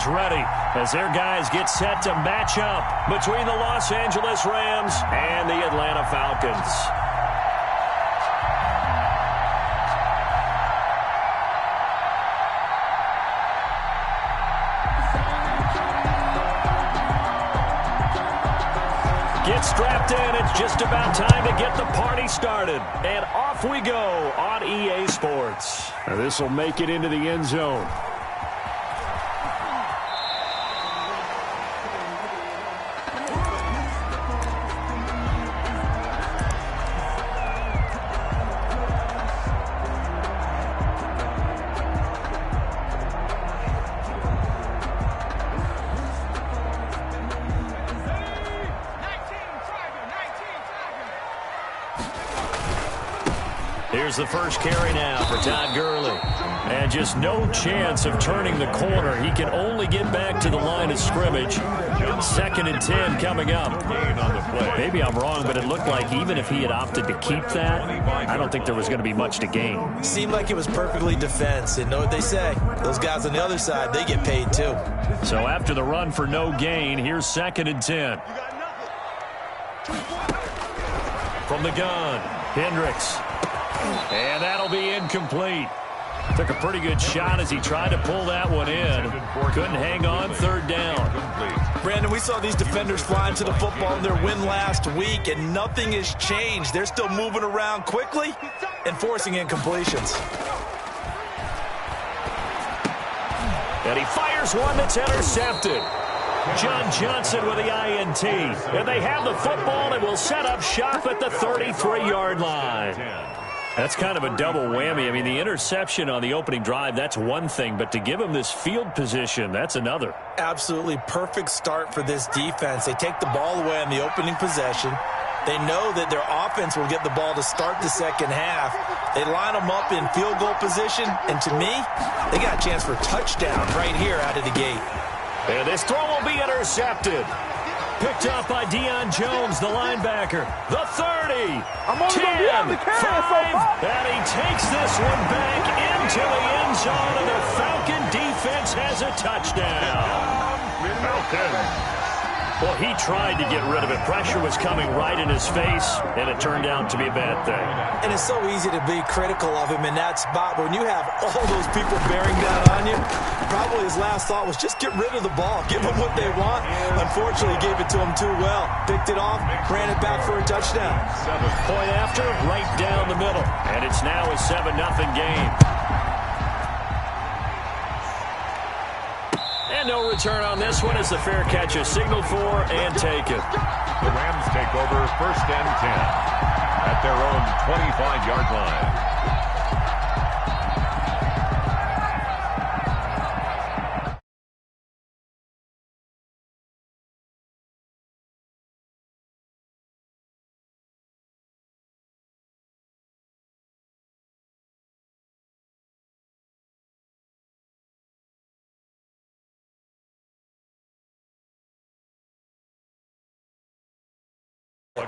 is ready as their guys get set to match up between the Los Angeles Rams and the Atlanta Falcons. Get strapped in. It's just about time to get the party started. And off we go on EA Sports. This will make it into the end zone. Here's the first carry now for Todd Gurley. And just no chance of turning the corner. He can only get back to the line of scrimmage. 2nd and 10 coming up. Maybe I'm wrong, but it looked like even if he had opted to keep that, I don't think there was going to be much to gain. Seemed like it was perfectly defense. And know what they say? Those guys on the other side, they get paid too. So after the run for no gain, here's 2nd and 10. From the gun, Hendricks. And that'll be incomplete. Took a pretty good shot as he tried to pull that one in. Couldn't hang on, 3rd down. Brandon, we saw these defenders flying to the football in their win last week, and nothing has changed. They're still moving around quickly and forcing incompletions. And he fires one that's intercepted. John Johnson with the INT. And they have the football and will set up shop at the 33-yard line. That's kind of a double whammy. I mean, the interception on the opening drive, that's one thing. But to give him this field position, that's another. Absolutely perfect start for this defense. They take the ball away on the opening possession. They know that their offense will get the ball to start the second half. They line them up in field goal position. And to me, they got a chance for a touchdown right here out of the gate. And this throw will be intercepted. Picked up by Deion Jones, the linebacker. The 30, 10, 5, and he takes this one back into the end zone, and the Falcon defense has a touchdown. Falcons. Well, he tried to get rid of it. Pressure was coming right in his face, and it turned out to be a bad thing. And it's so easy to be critical of him in that spot. But when you have all those people bearing down on you, probably his last thought was just get rid of the ball. Give them what they want. Unfortunately, he gave it to them too well. Picked it off, ran it back for a touchdown. Point after, right down the middle. And it's now a 7-0 game. And no return on this one as the fair catch is signaled for and taken. The Rams take over 1st and 10 at their own 25-yard line.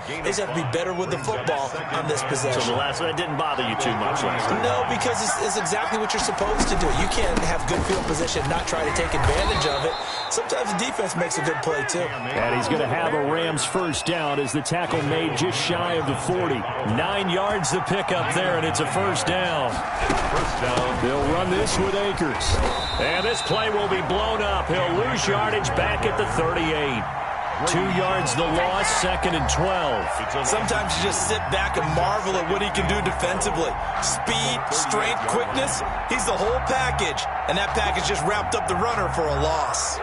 They just have to be better with the football on this possession. So the last one, that didn't bother you too much last time? No, because it's exactly what you're supposed to do. You can't have good field position and not try to take advantage of it. Sometimes the defense makes a good play, too. And he's going to have a Rams 1st down as the tackle made just shy of the 40. 9 yards to pick up there, and it's a 1st down. They'll run this with Akers. And this play will be blown up. He'll lose yardage back at the 38. 2 yards the loss, 2nd and 12. Sometimes you just sit back and marvel at what he can do defensively. Speed, strength, quickness, he's the whole package. And that package just wrapped up the runner for a loss.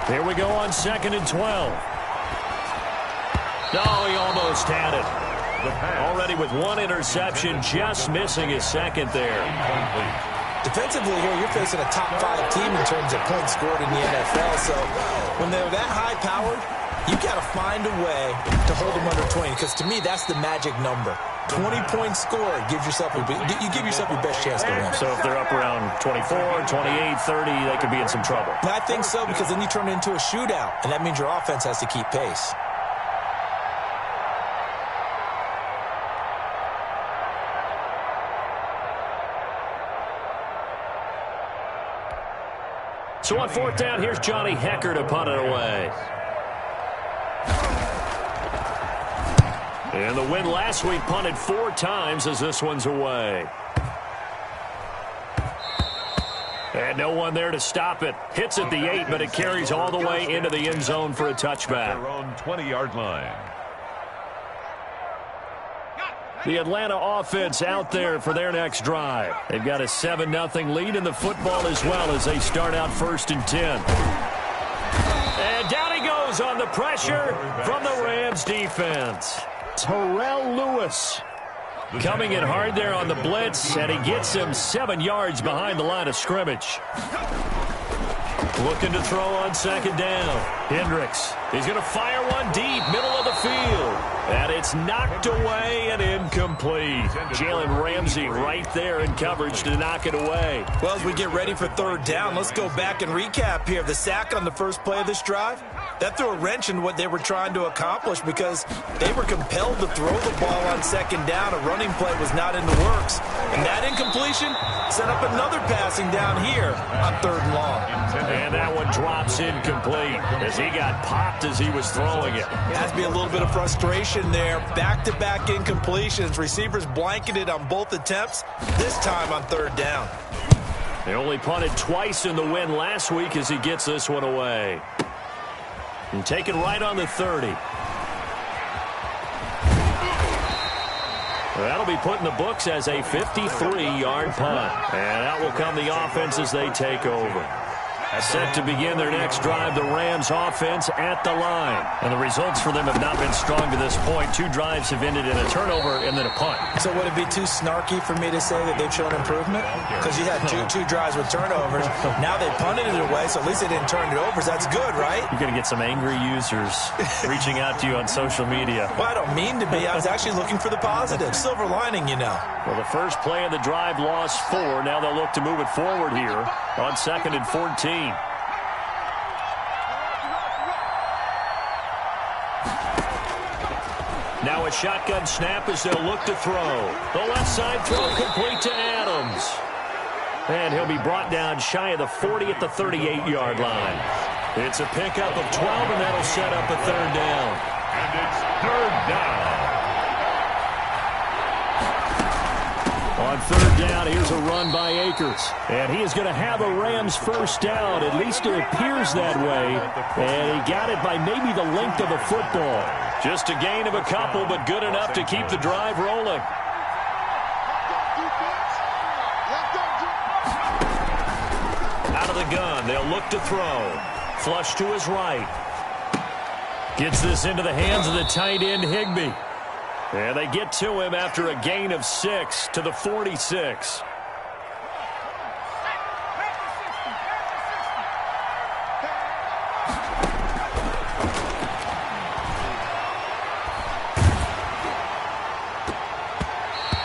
Here we go on 2nd and 12. No, he almost had it. Already with one interception, just missing his 2nd there. Defensively here, you're facing a top 5 team in terms of points scored in the NFL. So when they're that high-powered, you got to find a way to hold them under 20, because to me, that's the magic number. 20-point score. You give yourself your best chance to win. So if they're up around 24, 28, 30, they could be in some trouble. I think so, because then you turn it into a shootout, and that means your offense has to keep pace. So on fourth down, here's Johnny Hecker to punt it away. And the win last week punted 4 times as this one's away. And no one there to stop it. Hits at the 8, but it carries all the way into the end zone for a touchback. Their own 20-yard line. The Atlanta offense out there for their next drive. They've got a 7-0 lead in the football as well as they start out 1st and 10. And down he goes on the pressure from the Rams defense. Terrell Lewis coming in hard there on the blitz, and he gets him 7 yards behind the line of scrimmage. Looking to throw on 2nd down. Hendricks. He's going to fire one deep, middle of the field. And it's knocked away and incomplete. Jalen Ramsey right there in coverage to knock it away. Well, as we get ready for 3rd down, let's go back and recap here. The sack on the first play of this drive, that threw a wrench in what they were trying to accomplish because they were compelled to throw the ball on 2nd down. A running play was not in the works. And that incompletion set up another passing down here on 3rd and long. And that one drops incomplete as he got popped as he was throwing it. Has to be a little bit of frustration there. Back-to-back incompletions. Receivers blanketed on both attempts, this time on 3rd down. They only punted twice in the win last week as he gets this one away. And taken right on the 30. That'll be put in the books as a 53-yard punt. And out will come the offense as they take over. Set to begin their next drive, the Rams offense at the line. And the results for them have not been strong to this point. 2 drives have ended in a turnover and then a punt. So would it be too snarky for me to say that they've shown improvement? Because you had two drives with turnovers. Now they punted it away, so at least they didn't turn it over. That's good, right? You're going to get some angry users reaching out to you on social media. Well, I don't mean to be. I was actually looking for the positive. Silver lining, you know. Well, the first play of the drive lost 4. Now they'll look to move it forward here on 2nd and 14. Now a shotgun snap as they'll look to throw. The left side throw complete to Adams. And he'll be brought down shy of the 40 at the 38-yard line. It's a pickup of 12, and that'll set up a 3rd down. And it's 3rd down. On 3rd down, here's a run by Akers. And he is going to have a Rams 1st down. At least it appears that way. And he got it by maybe the length of a football. Just a gain of a couple, but good enough to keep the drive rolling. Out of the gun, they'll look to throw. Flush to his right. Gets this into the hands of the tight end, Higbee. And they get to him after a gain of 6 to the 46.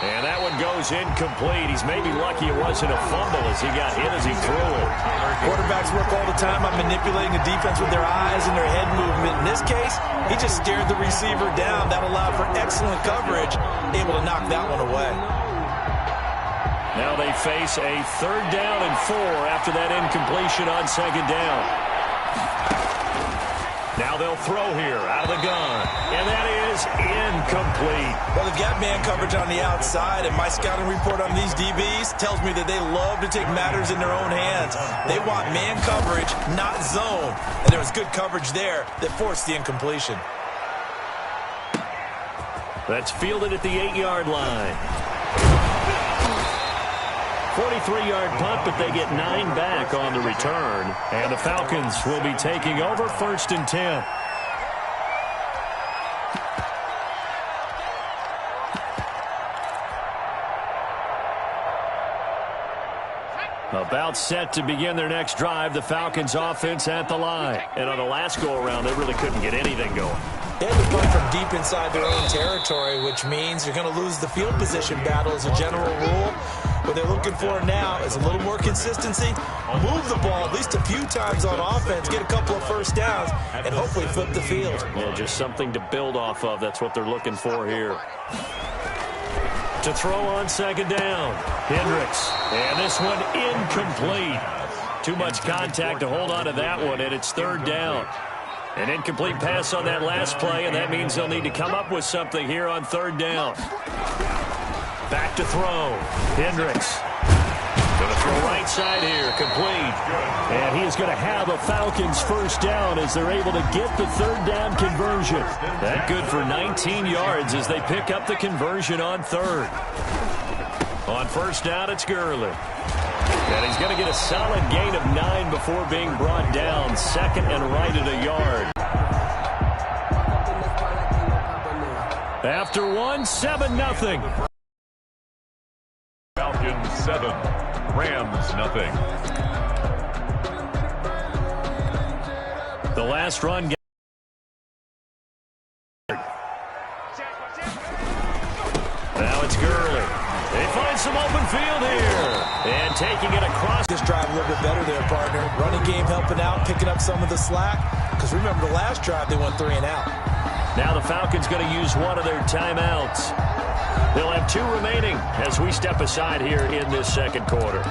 And that one goes incomplete. He's maybe lucky it wasn't a fumble as he got hit as he threw it. Quarterbacks work all the time on manipulating the defense with their eyes and their head movement. In this case, he just stared the receiver down. That allowed for excellent coverage, able to knock that one away. Now they face a 3rd down and 4 after that incompletion on 2nd down. Now they'll throw here out of the gun, and that is incomplete. Well, they've got man coverage on the outside, and my scouting report on these DBs tells me that they love to take matters in their own hands. They want man coverage, not zone, and there was good coverage there that forced the incompletion. That's fielded at the 8-yard line. 43-yard punt, but they get 9 back on the return. And the Falcons will be taking over 1st and 10. About set to begin their next drive, the Falcons offense at the line. And on the last go-around, they really couldn't get anything going. They had to punt from deep inside their own territory, which means you're going to lose the field position battle as a general rule. What they're looking for now is a little more consistency, move the ball at least a few times on offense, get a couple of first downs, and hopefully flip the field. Yeah, just something to build off of. That's what they're looking for here. To throw on second down, Hendricks. And this one incomplete. Too much contact to hold on to that one, and it's third down. An incomplete pass on that last play, and that means they'll need to come up with something here on third down. Back to throw. Hendricks. Going to throw right side here. Complete. And he is going to have a Falcons first down as they're able to get the third down conversion. That good for 19 yards as they pick up the conversion on third. On first down, it's Gurley. And he's going to get a solid gain of 9 before being brought down. Second and right at a yard. After one, 7-0. Falcons 7, Rams nothing. The last run. Now it's Gurley. They find some open field here. And taking it across. This drive a little bit better there, partner. Running game helping out, picking up some of the slack. Because remember, the last drive they went 3 and out. Now the Falcons going to use one of their timeouts. They'll have 2 remaining as we step aside here in this second quarter.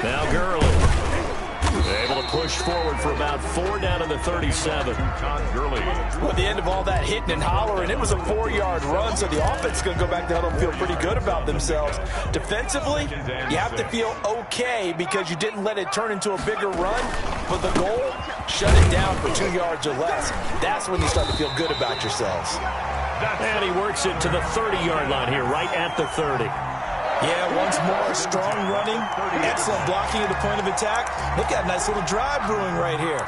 Now Gurley. Able to push forward for about 4 down to the 37. Gurley. Well, at the end of all that hitting and hollering, it was a 4-yard run, so the offense is going to go back to hell and feel pretty good about themselves. Defensively, you have to feel okay because you didn't let it turn into a bigger run, but the goal, shut it down for 2 yards or less. That's when you start to feel good about yourselves. And he works it to the 30-yard line here, right at the 30. Yeah, once more, strong running, excellent blocking at the point of attack. They've got a nice little drive brewing right here.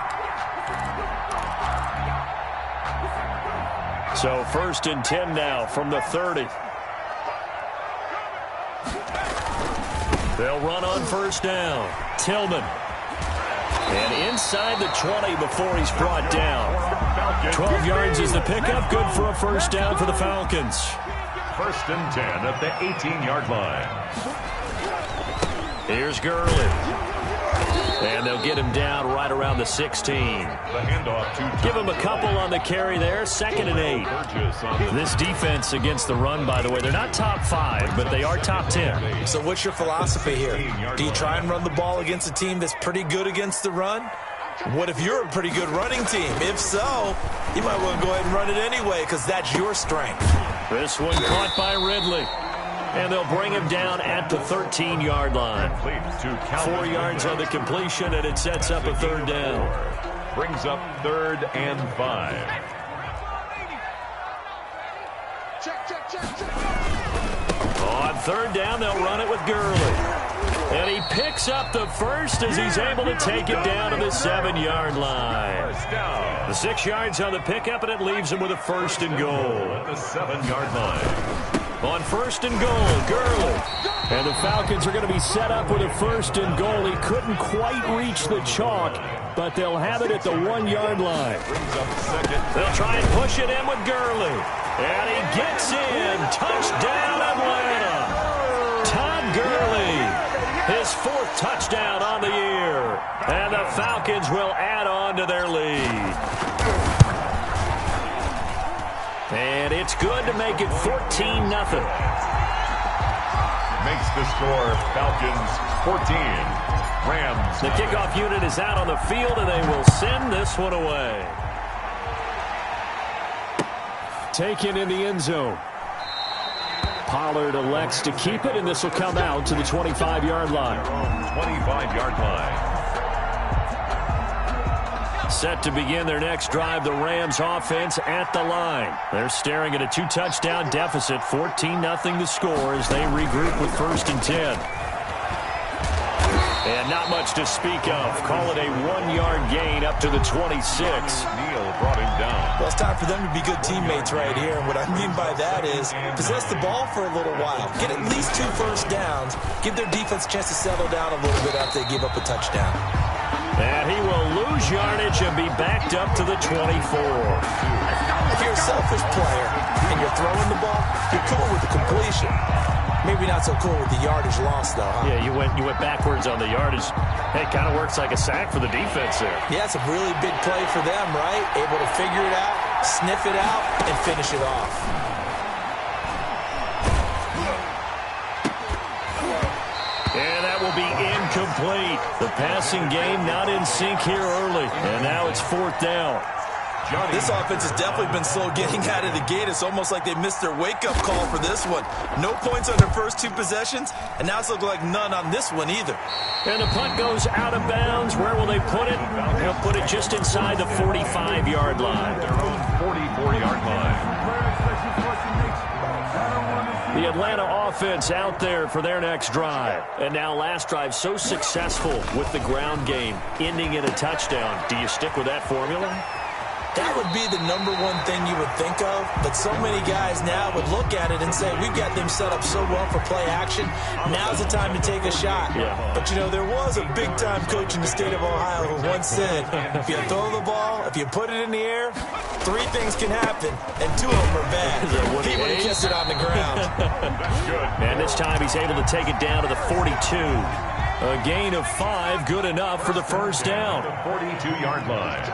So first and 10 now from the 30. They'll run on first down. Tillman. And inside the 20 before he's brought down. 12 yards is the pickup. Good for a first down for the Falcons. First and 10 at the 18-yard line. Here's Gurley. And they'll get him down right around the 16. The handoff to Give him a couple on the carry there. Second and 8. This defense against the run, by the way, they're not top 5, but they are top 10. So what's your philosophy here? Do you try and run the ball against a team that's pretty good against the run? What if you're a pretty good running team? If so, you might want to go ahead and run it anyway because that's your strength. This one caught by Ridley. And they'll bring him down at the 13-yard line. 4 yards on the completion, and it sets up a third down. Brings up 3rd and 5. On third down, they'll run it with Gurley. And he picks up the first as he's able to take it down to the 7-yard line. The 6 yards on the pickup, and it leaves him with a first and goal. At the 7-yard line. On first and goal, Gurley. And the Falcons are going to be set up with a first and goal. He couldn't quite reach the chalk, but they'll have it at the 1-yard line. They'll try and push it in with Gurley. And he gets in. Touchdown, Atlanta. Todd Gurley, his 4th touchdown on the year. And the Falcons will add on to their lead. And it's good to make it 14-0. Makes the score Falcons 14. Rams. The kickoff unit is out on the field, and they will send this one away. Taken in the end zone. Pollard elects to keep it, and this will come out to the 25-yard line. 25-yard line. Set to begin their next drive, the Rams offense at the line. They're staring at a 2-touchdown deficit, 14-0 the score as they regroup with first and 10. And not much to speak of. Call it a 1-yard gain up to the 26. Neal brought him down. Well, it's time for them to be good teammates right here. And what I mean by that is possess the ball for a little while. Get at least 2 first downs. Give their defense a chance to settle down a little bit after they give up a touchdown. And he will lose yardage and be backed up to the 24. If you're a selfish player and you're throwing the ball, you're cool with the completion. Maybe not so cool with the yardage loss, though, huh? Yeah, you went backwards on the yardage. Hey, it kind of works like a sack for the defense there. Yeah, it's a really big play for them, right? Able to figure it out, sniff it out, and finish it off. And that will be incomplete. The passing game not in sync here early. And now it's 4th down. This offense has definitely been slow getting out of the gate. It's almost like they missed their wake-up call for this one. No points on their first 2 possessions, and now it's looking like none on this one either. And the punt goes out of bounds. Where will they put it? They'll put it just inside the 45-yard line. Their own 44-yard line. The Atlanta offense out there for their next drive. And now last drive so successful with the ground game, ending in a touchdown. Do you stick with that formula? That would be the #1 thing you would think of, but so many guys now would look at it and say, we've got them set up so well for play action, now's the time to take a shot. Yeah. But, you know, there was a big-time coach in the state of Ohio who once said, if you throw the ball, if you put it in the air, 3 things can happen, and 2 of them are bad. He would have kept it on the ground. That's good. And this time he's able to take it down to the 42. A gain of 5, good enough for the first down. The 42-yard line.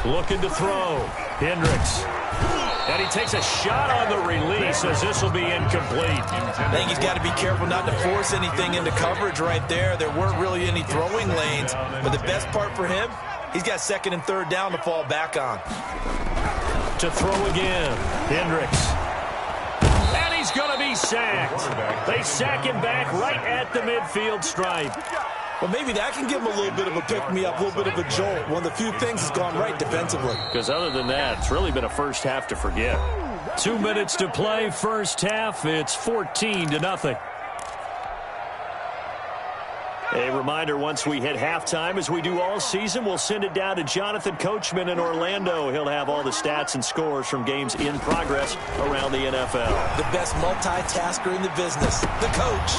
Looking to throw. Hendricks. And he takes a shot on the release as this will be incomplete. I think he's got to be careful not to force anything into coverage right there. There weren't really any throwing lanes. But the best part for him, he's got 2nd and 3rd down to fall back on. To throw again. Hendricks. And he's going to be sacked. They sack him back right at the midfield stripe. Well, maybe that can give him a little bit of a pick-me-up, a little bit of a jolt. One of the few things that's gone right defensively. Because other than that, it's really been a first half to forget. 2 minutes to play, first half. It's 14-0. A reminder, once we hit halftime, as we do all season, we'll send it down to Jonathan Coachman in Orlando. He'll have all the stats and scores from games in progress around the NFL. The best multitasker in the business, the coach.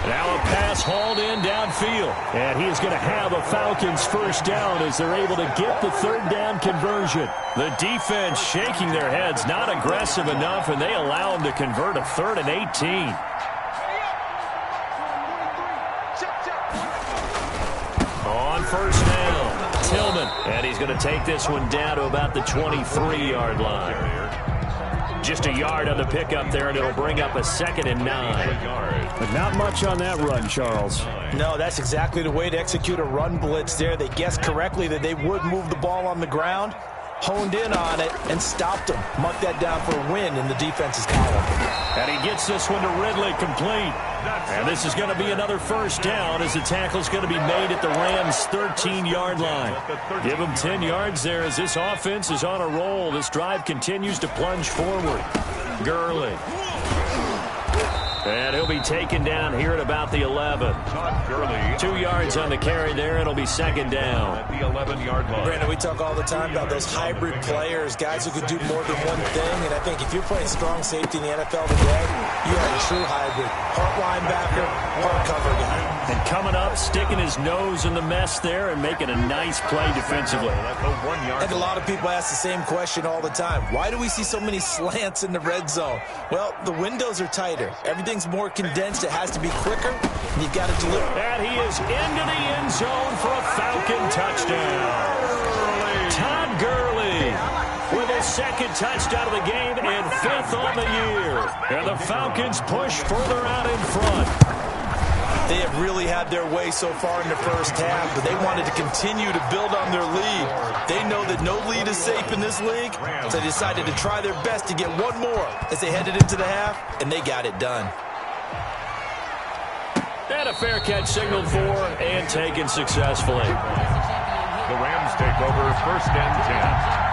Now a pass hauled in downfield. And he is going to have a Falcons first down as they're able to get the 3rd down conversion. The defense shaking their heads, not aggressive enough, and they allow him to convert a 3rd and 18. On first down, Tillman. And he's going to take this one down to about the 23-yard line. Just a yard on the pickup there, and it'll bring up a 2nd and 9. But not much on that run, Charles. No, that's exactly the way to execute a run blitz there. They guessed correctly that they would move the ball on the ground, honed in on it, and stopped them. Mark that down for a win in the defense's column. And he gets this one to Ridley, complete. And this is going to be another first down as the tackle's going to be made at the Rams' 13-yard line. Give them 10 yards there as this offense is on a roll. This drive continues to plunge forward. Gurley. And he'll be taken down here at about the 11. 2 yards on the carry there. It'll be 2nd down. At the 11-yard line. Brandon, we talk all the time about those hybrid players, guys who could do more than one thing. And I think if you're playing strong safety in the NFL today, you have a true hybrid. Part linebacker, part cover guy. And coming up, sticking his nose in the mess there and making a nice play defensively. And a lot of people ask the same question all the time. Why do we see so many slants in the red zone? Well, the windows are tighter. Everything's more condensed. It has to be quicker, and you've got to deliver. And he is into the end zone for a Falcon touchdown. Todd Gurley with his 2nd touchdown of the game and 5th on the year. And the Falcons push further out in front. They have really had their way so far in the first half, but they wanted to continue to build on their lead. They know that no lead is safe in this league, so they decided to try their best to get one more as they headed into the half, and they got it done. And a fair catch signaled for and taken successfully. The Rams take over 1st and 10.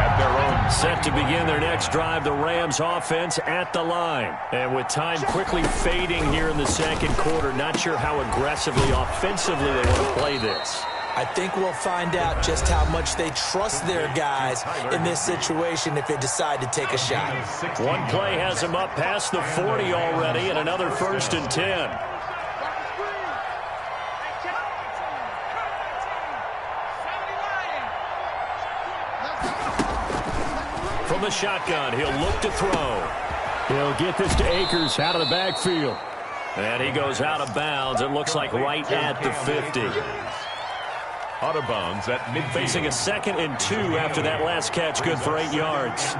At their own. Set to begin their next drive, the Rams offense at the line. And with time quickly fading here in the second quarter, not sure how aggressively, offensively they want to play this. I think we'll find out just how much they trust their guys in this situation if they decide to take a shot. One play has them up past the 40 already, and another 1st and 10. From the shotgun, he'll look to throw. He'll get this to Akers out of the backfield. And he goes out of bounds. It looks like right at the 50. Out of bounds at midfield. Facing a 2nd and 2 after that last catch, good for 8 yards.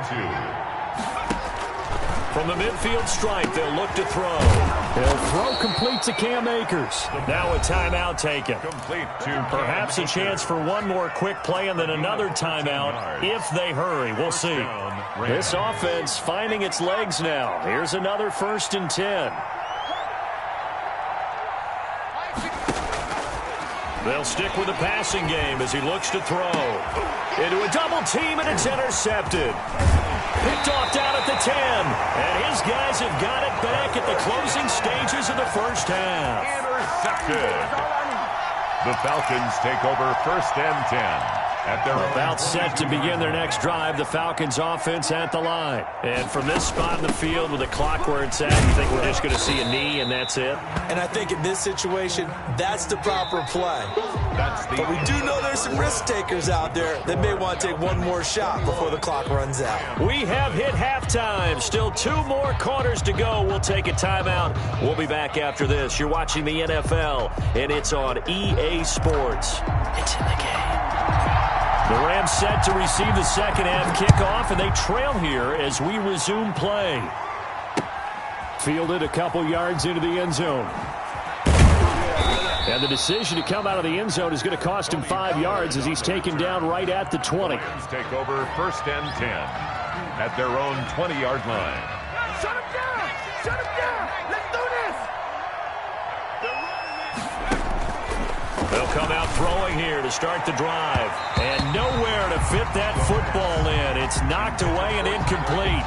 From the midfield stripe, they'll look to throw. He'll throw complete to Cam Akers. Now a timeout taken. Complete to perhaps a chance for one more quick play and then another timeout if they hurry. We'll see. This offense finding its legs now. Here's another 1st and 10. They'll stick with the passing game as he looks to throw. Into a double team, and it's intercepted. Picked off down at the 10. And his guys have got it back at the closing stages of the first half. Intercepted. The Falcons take over 1st and 10. About set to begin their next drive, the Falcons offense at the line. And from this spot in the field with the clock where it's at, you think we're just going to see a knee and that's it? And I think in this situation, that's the proper play. But we do know there's some risk takers out there that may want to take one more shot before the clock runs out. We have hit halftime. Still 2 more quarters to go. We'll take a timeout. We'll be back after this. You're watching the NFL, and it's on EA Sports. It's in the game. The Rams set to receive the second half kickoff, and they trail here as we resume play. Fielded a couple yards into the end zone. And the decision to come out of the end zone is going to cost him 5 yards as he's taken down right at the 20. Rams take over 1st and 10 at their own 20-yard line. Shut him down! Shut him down! Let's do this! They'll come out throwing here to start the drive. And nowhere to fit that football in. It's knocked away and incomplete.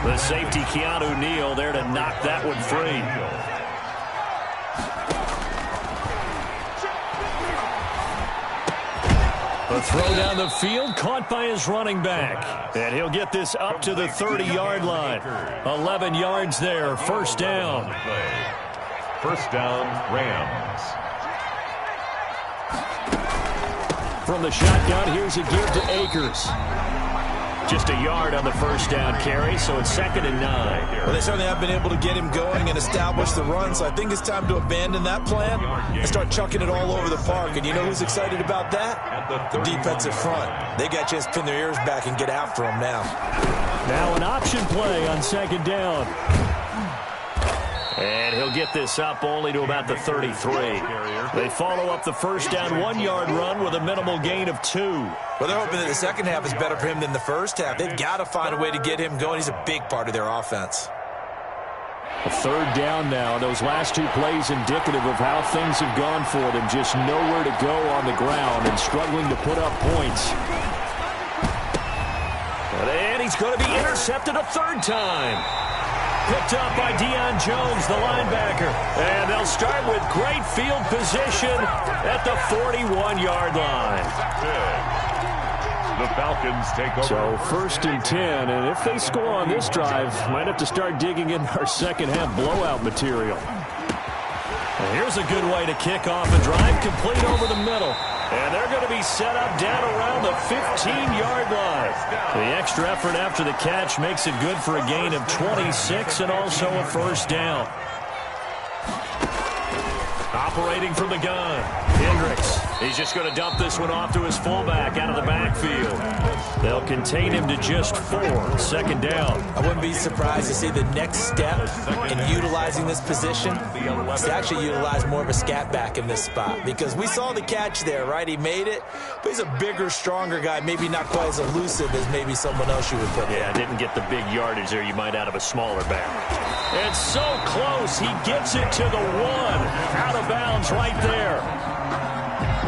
The safety, Keanu Neal, there to knock that one free. A throw down the field, caught by his running back. And he'll get this up to the 30-yard line. 11 yards there, 1st down. 1st down, Rams. From the shotgun, here's a give to Akers. Just a yard on the 1st down carry, so it's 2nd and 9. Well, they certainly have been able to get him going and establish the run, so I think it's time to abandon that plan and start chucking it all over the park. And you know who's excited about that? The defensive front. They got a chance to pin their ears back and get after him now. Now an option play on 2nd down. And he'll get this up only to about the 33. They follow up the 1st down 1-yard run with a minimal gain of 2. Well, they're hoping that the second half is better for him than the first half. They've got to find a way to get him going. He's a big part of their offense. A 3rd down now. Those last 2 plays indicative of how things have gone for them. Just nowhere to go on the ground and struggling to put up points. And he's going to be intercepted a 3rd time. Picked up by Deion Jones, the linebacker. And they'll start with great field position at the 41-yard line. The Falcons take over. So 1st and 10, and if they score on this drive, might have to start digging in our second half blowout material. And here's a good way to kick off a drive, complete over the middle. And they're going to be set up down around the 15-yard line. The extra effort after the catch makes it good for a gain of 26 and also a 1st down. Operating from the gun, Hendricks. He's just going to dump this one off to his fullback out of the backfield. They'll contain him to just 4, 2nd down. I wouldn't be surprised to see the next step in utilizing this position is to actually utilize more of a scat back in this spot. Because we saw the catch there, right? He made it, but he's a bigger, stronger guy, maybe not quite as elusive as maybe someone else you would put there. Yeah, didn't get the big yardage there you might out of a smaller back. It's so close. He gets it to the 1. Out of bounds right there.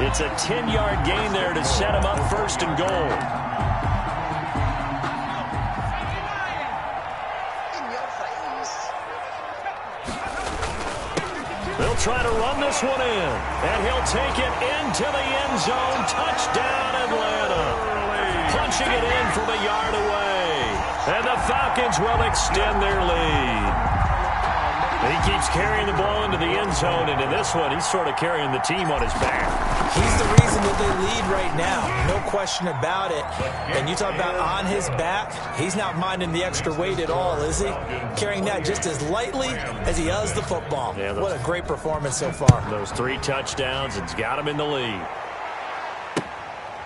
It's a 10-yard gain there to set him up 1st and goal. They'll try to run this one in, and he'll take it into the end zone. Touchdown, Atlanta. Punching it in from a yard away. And the Falcons will extend their lead. He keeps carrying the ball into the end zone, and in this one, he's sort of carrying the team on his back. He's the reason that they lead right now. No question about it. And you talk about on his back, he's not minding the extra weight at all, is he? Carrying that just as lightly as he does the football. Yeah, what a great performance so far. Those 3 touchdowns, it's got him in the lead.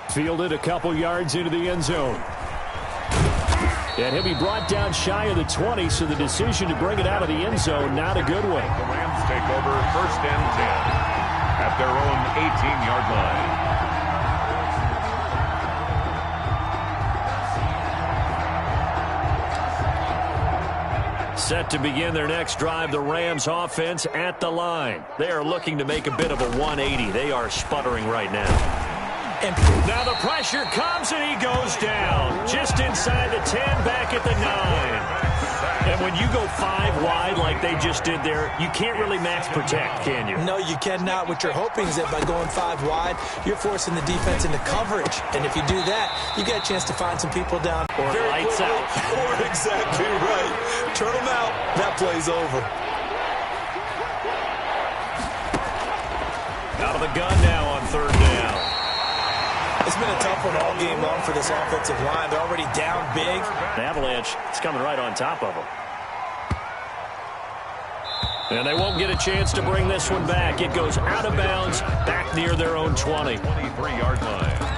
Fielded a couple yards into the end zone. And he'll be brought down shy of the 20, so the decision to bring it out of the end zone, not a good one. The Rams take over 1st and 10 at their own 18-yard line. Set to begin their next drive, the Rams offense at the line. They are looking to make a bit of a 180. They are sputtering right now. Now the pressure comes, and he goes down. Just inside the 10, back at the 9. And when you go 5 wide like they just did there, you can't really max protect, can you? No, you cannot. What you're hoping is that by going 5 wide, you're forcing the defense into coverage. And if you do that, you get a chance to find some people down. Or lights out. Or exactly right. Turn them out. That play's over. Out of the gun now on 3rd down. It's been a tough one all game long for this offensive line. They're already down big. An avalanche is coming right on top of them. And they won't get a chance to bring this one back. It goes out of bounds, back near their own 20. 23-yard line.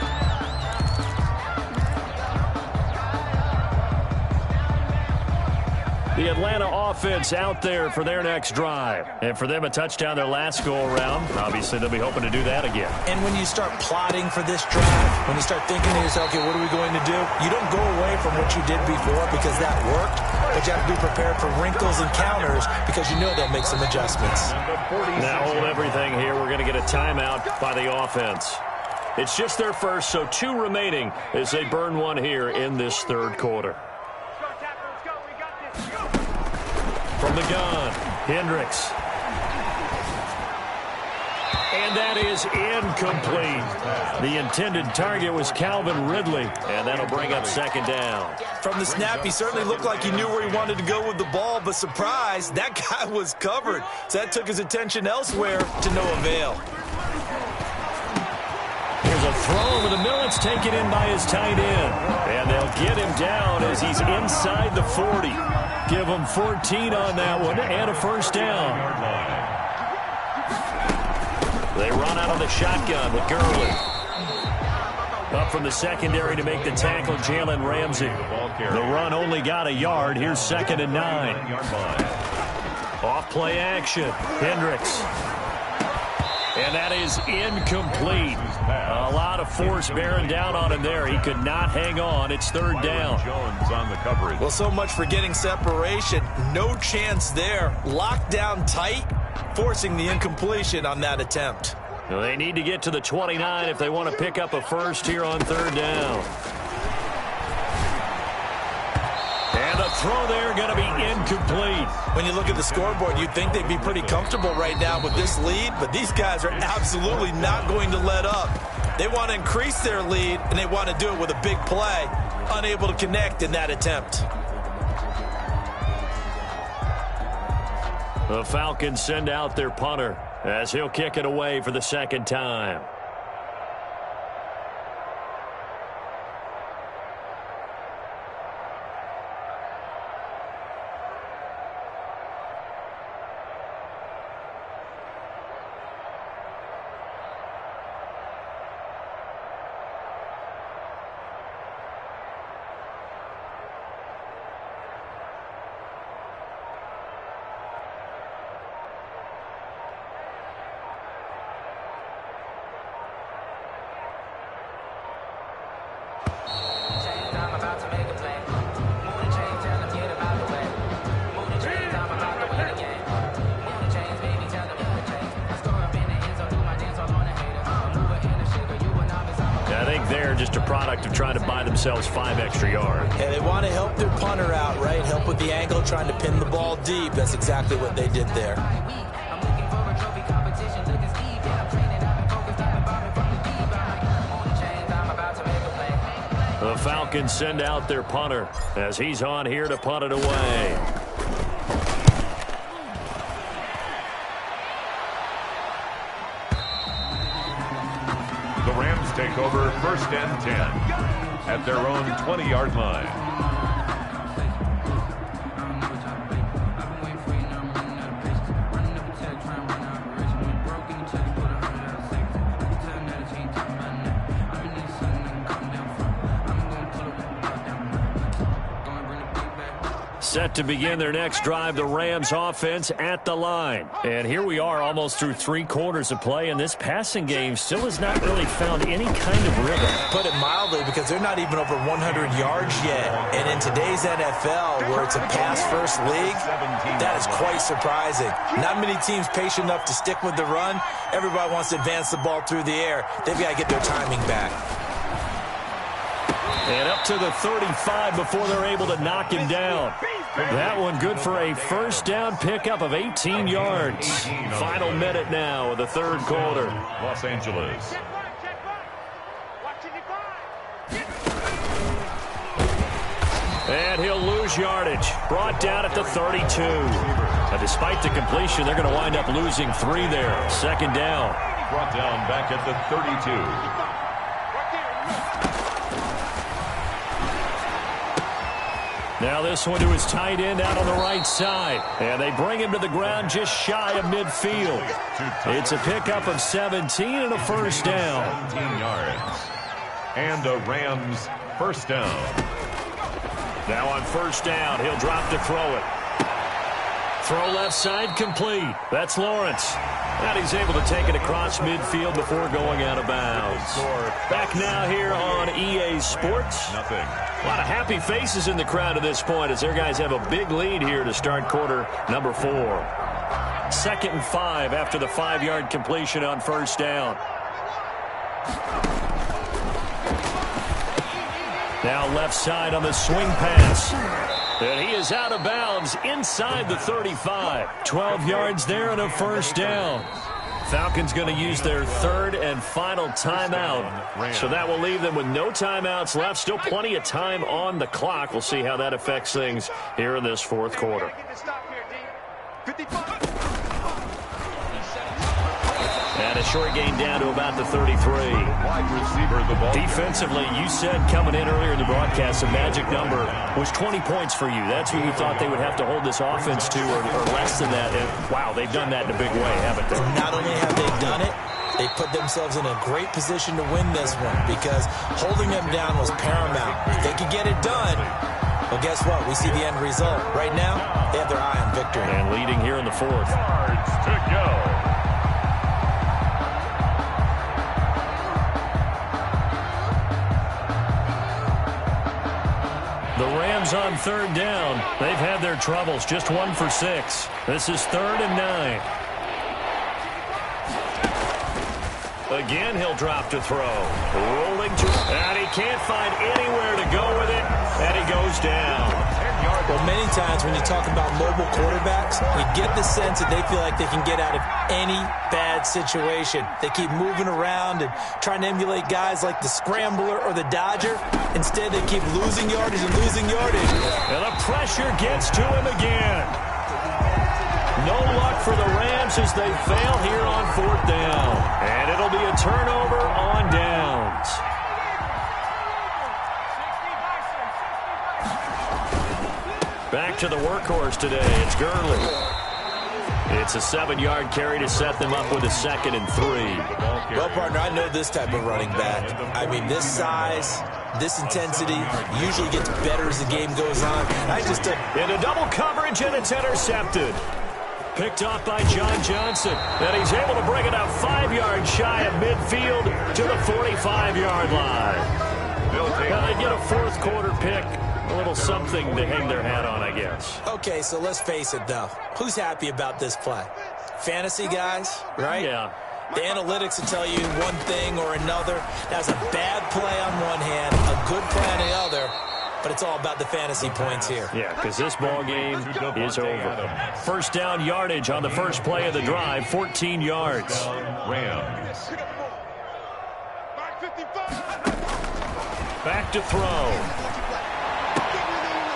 The Atlanta offense out there for their next drive. And for them, a touchdown their last go-around. Obviously, they'll be hoping to do that again. And when you start plotting for this drive, when you start thinking to yourself, okay, what are we going to do? You don't go away from what you did before because that worked, but you have to be prepared for wrinkles and counters because you know they'll make some adjustments. Now hold everything here. We're going to get a timeout by the offense. It's just their first, so 2 remaining as they burn one here in this 3rd quarter. From the gun, Hendricks. And that is incomplete. The intended target was Calvin Ridley, and that'll bring up 2nd down. From the snap, he certainly looked like he knew where he wanted to go with the ball, but surprise, that guy was covered. So that took his attention elsewhere to no avail. Here's a throw over the middle. It's taken in by his tight end. And they'll get him down as he's inside the 40. Give him 14 on that one and a 1st down. They run out of the shotgun with Gurley. Up from the secondary to make the tackle, Jalen Ramsey. The run only got a yard. Here's 2nd and 9. Off play action. Hendricks. And that is incomplete. A lot of force bearing down on him there. He could not hang on. It's 3rd down. Jones on the coverage. Well, so much for getting separation. No chance there. Locked down tight, forcing the incompletion on that attempt. Well, they need to get to the 29 if they want to pick up a first here on 3rd down. And the throw there going to be incomplete. When you look at the scoreboard, you'd think they'd be pretty comfortable right now with this lead, but these guys are absolutely not going to let up. They want to increase their lead, and they want to do it with a big play. Unable to connect in that attempt. The Falcons send out their punter as he'll kick it away for the 2nd time. Just a product of trying to buy themselves 5 extra yards. Yeah, they want to help their punter out, right? Help with the angle, trying to pin the ball deep. That's exactly what they did there. The Falcons send out their punter as he's on here to punt it away. The Rams take over 1st and 10 at their own 20-yard line. Set to begin their next drive, the Rams offense at the line. And here we are almost through 3 quarters of play, and this passing game still has not really found any kind of rhythm. Put it mildly, because they're not even over 100 yards yet. And in today's NFL, where it's a pass-first league, that is quite surprising. Not many teams patient enough to stick with the run. Everybody wants to advance the ball through the air. They've got to get their timing back. And up to the 35 before they're able to knock him down. That one good for a first down pickup of 18 yards. Final minute now of the 3rd quarter. Los Angeles. And he'll lose yardage. Brought down at the 32. Now, despite the completion, they're going to wind up losing 3 there. 2nd down. Brought down back at the 32. Now this one to his tight end out on the right side. And they bring him to the ground just shy of midfield. It's a pickup of 17 and a first down. 17 yards. And a Rams first down. Now on first down, he'll drop to throw it. Throw left side complete. That's Lawrence. And he's able to take it across midfield before going out of bounds. Back now here on EA Sports. Nothing. A lot of happy faces in the crowd at this point as their guys have a big lead here to start quarter number 4. 2nd and 5 after the 5-yard completion on first down. Now left side on the swing pass. And he is out of bounds inside the 35. 12 yards there and a first down. Falcons going to use their 3rd and final timeout. So that will leave them with no timeouts left. Still plenty of time on the clock. We'll see how that affects things here in this 4th quarter. And a short gain down to about the 33. Wide receiver, the ball. Defensively, you said coming in earlier in the broadcast, the magic number was 20 points for you. That's what you thought they would have to hold this offense to, or less than that. And, wow, they've done that in a big way, haven't they? Not only have they done it, they put themselves in a great position to win this one, because holding them down was paramount. If they could get it done, well, guess what? We see the end result. Right now, they have their eye on victory. And leading here in the 4th. Yards to go. The Rams on 3rd down. They've had their troubles. Just 1 for 6. This is 3rd and 9. Again, he'll drop to throw. Rolling to... And he can't find anywhere to go with it. And he goes down. Well, many times when you talk about mobile quarterbacks, you get the sense that they feel like they can get out of any bad situation. They keep moving around and trying to emulate guys like the Scrambler or the Dodger. Instead, they keep losing yardage and losing yardage. And the pressure gets to him again. No luck for the Rams as they fail here on 4th down. And it'll be a turnover on downs. Back to the workhorse today. It's Gurley. It's a 7-yard carry to set them up with a 2nd and 3. Well, partner, I know this type of running back. I mean, this size, this intensity usually gets better as the game goes on. I just took into double coverage, and it's intercepted. Picked off by John Johnson. And he's able to bring it up 5 yards shy of midfield to the 45-yard line. Now they get a 4th quarter pick. A little something to hang their hat on, I guess. Okay, so let's face it, though. Who's happy about this play? Fantasy guys, right? Yeah. The analytics will tell you one thing or another. That's a bad play on one hand, a good play on the other, but it's all about the fantasy points here. Yeah, because this ball game is over. First down yardage on the first play of the drive, 14 yards. Rams. Back to throw.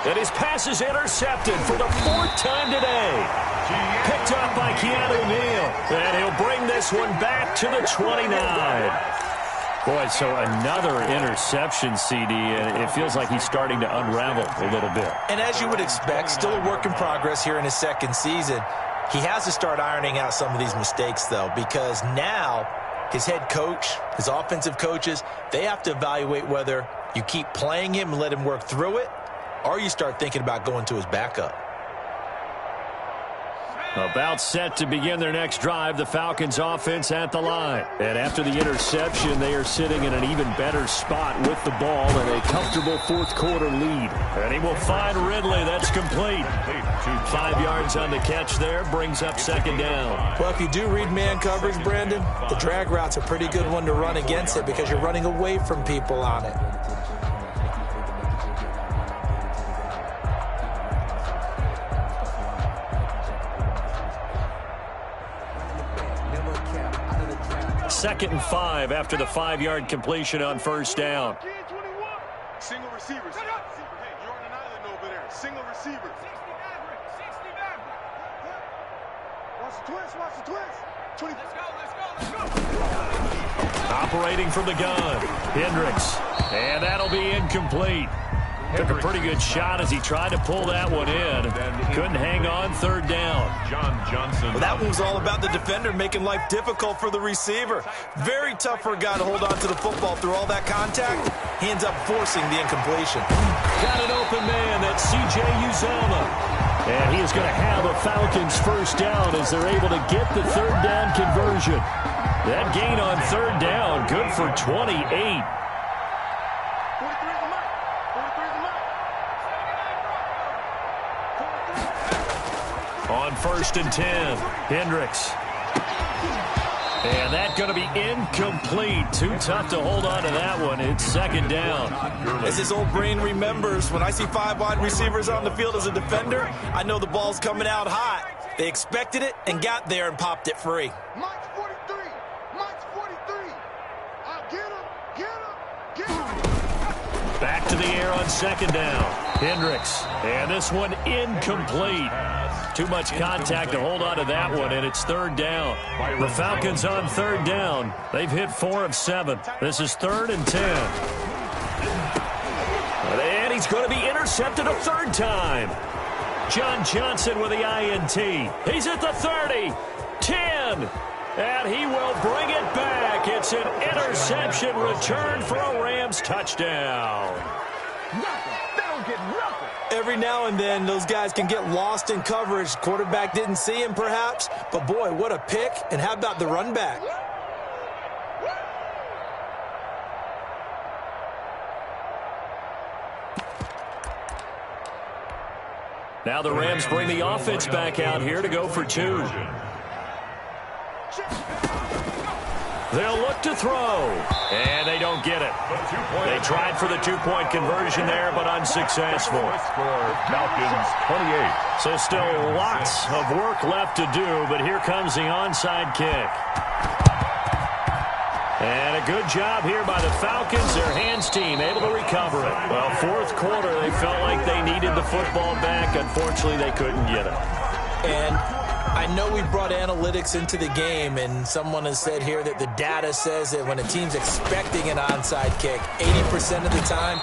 And his pass is intercepted for the 4th time today. Picked up by Keanu Neal. And he'll bring this one back to the 29. Boy, so another interception, CD, and it feels like he's starting to unravel a little bit. And as you would expect, still a work in progress here in his 2nd season. He has to start ironing out some of these mistakes, though, because now his head coach, his offensive coaches, they have to evaluate whether you keep playing him and let him work through it, or you start thinking about going to his backup. About set to begin their next drive, the Falcons offense at the line. And after the interception, they are sitting in an even better spot with the ball and a comfortable 4th quarter lead. And he will find Ridley. That's complete. 5 yards on the catch there, brings up 2nd down. Well, if you do read man coverage, Brandon, the drag route's a pretty good one to run against it because you're running away from people on it. Second and 5 after the 5-yard completion on 1st down. Single receivers. Hey, you're on an island over there. Single receivers. 69. Watch the twist. Watch the twist. 20. Let's go. Operating from the gun, Hendricks. And that'll be incomplete. Took a pretty good shot as he tried to pull that one in. Couldn't hang on 3rd down. John Johnson. Well, that one was all about the defender making life difficult for the receiver. Very tough for a guy to hold on to the football through all that contact. He ends up forcing the incompletion. Got an open man. That's C.J. Uzomah. And he is going to have a Falcons 1st down as they're able to get the 3rd down conversion. That gain on 3rd down, good for 28. On 1st and 10, Hendricks. And that's going to be incomplete. Too tough to hold on to that one. It's 2nd down. As his old brain remembers, when I see 5 wide receivers on the field as a defender, I know the ball's coming out hot. They expected it and got there and popped it free. Mike's 43. Mike's 43. Get him. Back to the air on 2nd down. Hendricks. And this one incomplete. Too much contact to hold on to that one, and it's 3rd down. The Falcons on 3rd down. They've hit 4 of 7. This is 3rd and 10. And he's going to be intercepted a 3rd time. John Johnson with the INT. He's at the 30, 10, and he will bring it back. It's an interception return for a Rams touchdown. Every now and then, those guys can get lost in coverage. Quarterback didn't see him, perhaps. But, boy, what a pick. And how about the run back? Now the Rams bring the offense back out here to go for 2. They'll look to throw, and they don't get it. They tried for the 2-point conversion there, but unsuccessful. Falcons 28. So still lots of work left to do, but here comes the onside kick. And a good job here by the Falcons, their hands team, able to recover it. Well, 4th quarter, they felt like they needed the football back. Unfortunately, they couldn't get it. And I know we brought analytics into the game, and someone has said here that the data says that when a team's expecting an onside kick, 80% of the time,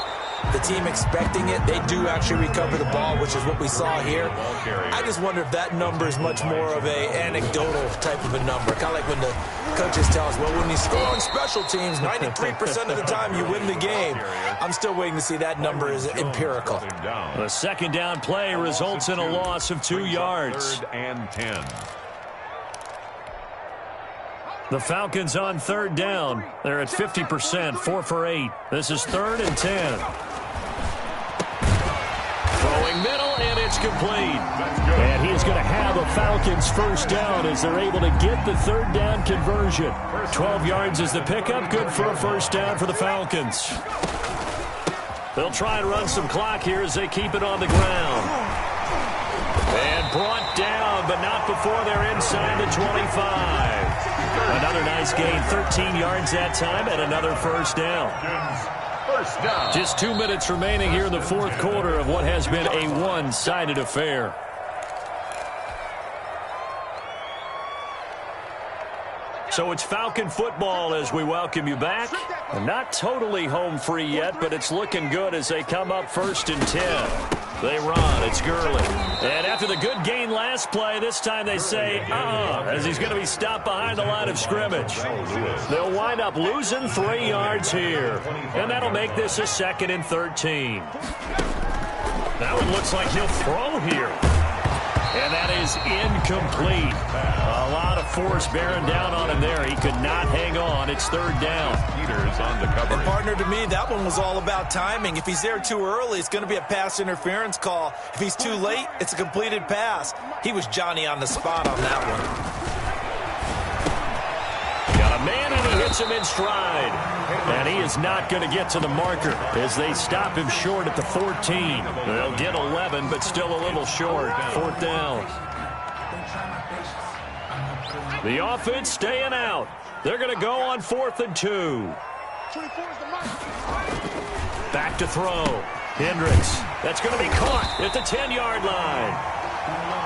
the team expecting it, they do actually recover the ball, which is what we saw here. I just wonder if that number is much more of a anecdotal type of a number. Kind of like when the coaches tell us, well, when you score on special teams, 93% of the time you win the game. I'm still waiting to see that number is empirical. The 2nd down play results in a loss of 2 yards. 3rd and 10. The Falcons on 3rd down. They're at 50%, 4 for 8. This is 3rd and 10. Throwing middle, and it's complete. And he is going to have a Falcons 1st down as they're able to get the 3rd down conversion. 12 yards is the pickup, good for a 1st down for the Falcons. They'll try and run some clock here as they keep it on the ground. And brought down, but not before they're inside the 25. Another nice gain, 13 yards that time, and another 1st down. First down. Just 2 minutes remaining here in the fourth quarter of what has been a one-sided affair. So it's Falcon football as we welcome you back. And not totally home free yet, but it's looking good as they come up 1st and 10. They run. It's Gurley. And after the good gain last play, this time they say, as he's going to be stopped behind the line of scrimmage. They'll wind up losing 3 yards here. And that'll make this a 2nd and 13. That one looks like he'll throw here. And that is incomplete. A lot of force bearing down on him there. He could not hang on. It's 3rd down. Peters on the cover. And partner, to me, that one was all about timing. If he's there too early, it's going to be a pass interference call. If he's too late, it's a completed pass. He was Johnny on the spot on that one. Got a man and he hits him in stride. And he is not going to get to the marker as they stop him short at the 14. They'll get 11, but still a little short. 4th down. The offense staying out. They're going to go on 4th and 2. Back to throw. Hendricks. That's going to be caught at the 10-yard line.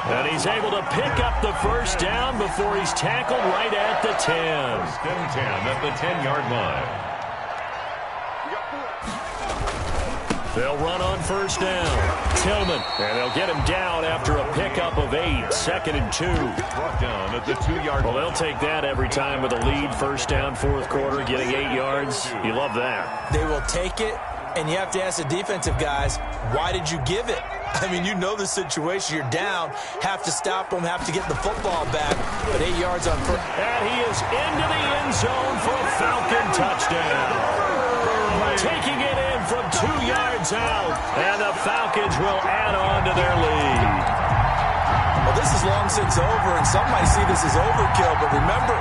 And he's able to pick up the first down before he's tackled right at the 10. 1st and 10 at the 10-yard line. They'll run on 1st down. Tillman. And they'll get him down after a pickup of 8. 2nd and 2. Brought down at the 2-yard line. Well, they'll take that every time with a lead. 1st down, 4th quarter, getting 8 yards. You love that. They will take it, and you have to ask the defensive guys, why did you give it? I mean, you know the situation. You're down. Have to stop them, have to get the football back. But 8 yards on first. And he is into the end zone for a Falcon touchdown. Taking it in from 2 yards out. And the Falcons will add on to their lead. Well, this is long since over, and some might see this as overkill. But remember,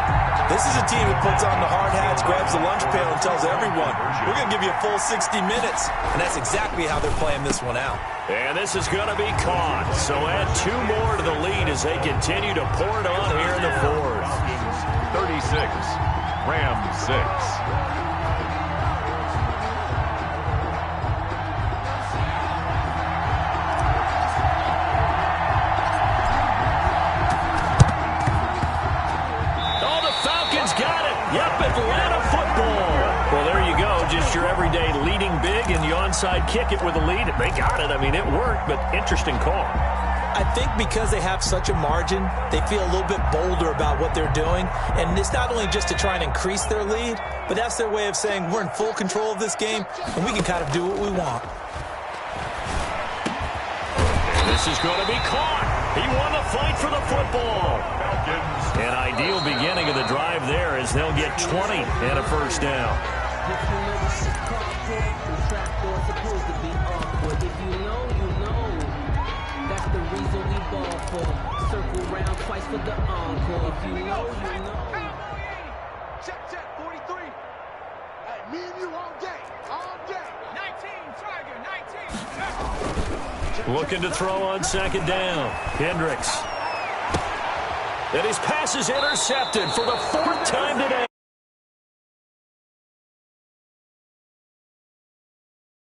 this is a team that puts on the hard hats, grabs the lunch pail, and tells everyone, we're going to give you a full 60 minutes. And that's exactly how they're playing this one out. And this is going to be caught. So add 2 more to the lead as they continue to pour it on here in the 4th. 36. Rams 6. Atlanta football. Well, there you go. Just your everyday leading big and the onside kick it with a lead. They got it. I mean, it worked, but interesting call. I think because they have such a margin, they feel a little bit bolder about what they're doing. And it's not only just to try and increase their lead, but that's their way of saying we're in full control of this game, and we can kind of do what we want. This is going to be caught. He won the fight for the football. An ideal beginning of the drive there as they'll get 20 and a first down. That's the reason we ball for. Circle round twice for the encore. If you know, you know. Check, 43. Hey, me and you all day. 19, Tiger, 19. Looking to throw on 2nd down. Hendricks. And his pass is intercepted for the 4th time today.